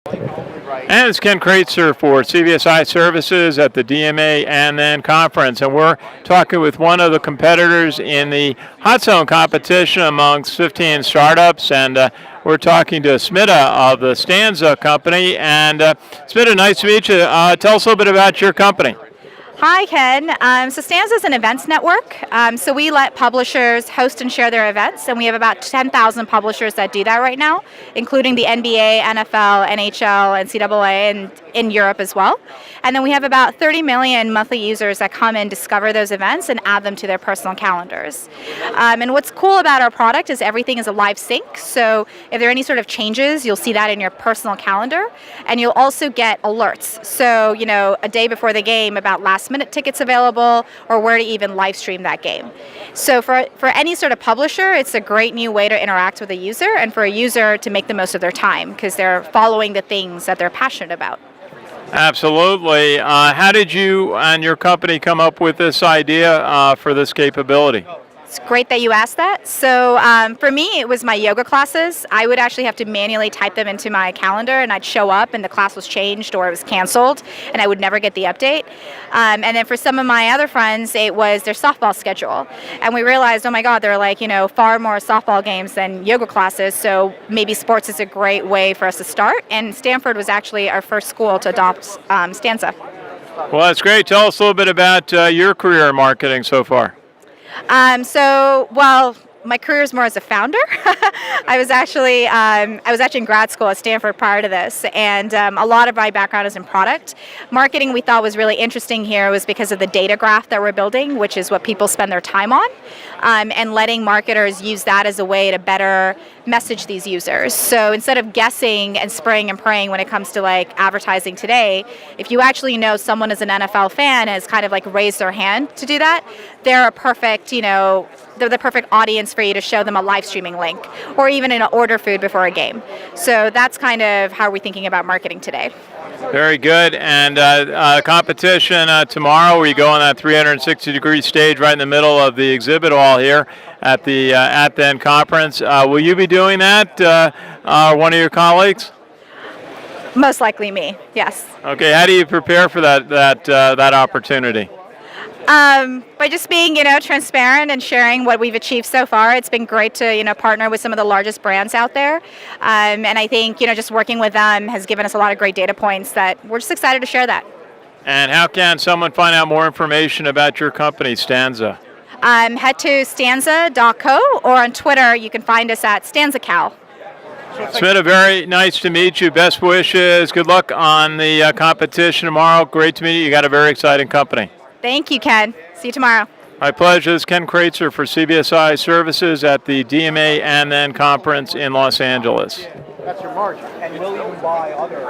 And it's Ken Kreitzer for CBSI Services at the DMA and then conference. And we're talking with one of the competitors in the hot zone competition amongst 15 startups. And we're talking to Smita of the Stanza company. And Smita, nice to meet you. Tell us a little bit about your company. Hi, Ken. So Stanza is an events network. So we let publishers host and share their events, and we have about 10,000 publishers that do that right now, including the NBA, NFL, NHL, NCAA, and in Europe as well. And then we have about 30 million monthly users that come and discover those events and add them to their personal calendars. And what's cool about our product is everything is a live sync. So if there are any sort of changes, you'll see that in your personal calendar, and you'll also get alerts. So, you know, a day before the game about last-minute tickets available or where to even live stream that game. So for any sort of publisher, it's a great new way to interact with a user, and for a user to make the most of their time because they're following the things that they're passionate about. Absolutely. How did you and your company come up with this idea for this capability? It's great that you asked that. So for me, it was my yoga classes. I would actually have to manually type them into my calendar, and I'd show up and the class was changed or it was canceled, and I would never get the update. And then for some of my other friends, it was their softball schedule. And we realized, oh my God, there are like, far more softball games than yoga classes, so maybe sports is a great way for us to start. And Stanford was actually our first school to adopt Stanza. Well, that's great. Tell us a little bit about your career in marketing so far. Well, my career is more as a founder. I was actually in grad school at Stanford prior to this, and a lot of my background is in product. Marketing we thought was really interesting here was because of the data graph that we're building, which is what people spend their time on, and letting marketers use that as a way to better message these users. So instead of guessing and spraying and praying when it comes to like advertising today, if you actually know someone is an NFL fan and has kind of like raised their hand to do that, they're a perfect, they're the perfect audience for you to show them a live streaming link or even an order food before a game. So that's kind of how we're thinking about marketing today. Very good. And competition tomorrow, we go on that 360-degree stage right in the middle of the exhibit hall here at the then conference. Will you be doing that, one of your colleagues? Most likely me, yes. Okay. How do you prepare for that opportunity? By just being, transparent and sharing what we've achieved so far. It's been great to, partner with some of the largest brands out there. And I think, just working with them has given us a lot of great data points that we're just excited to share that. And how can someone find out more information about your company, Stanza? Head to stanza.co, or on Twitter, you can find us at Stanzacal. Smita, very nice to meet you. Best wishes. Good luck on the competition tomorrow. Great to meet you. You got a very exciting company. Thank you, Ken. See you tomorrow. My pleasure. This is Ken Kreitzer for CBSI Services at the DMA and then conference in Los Angeles. That's your margin, and we'll even buy other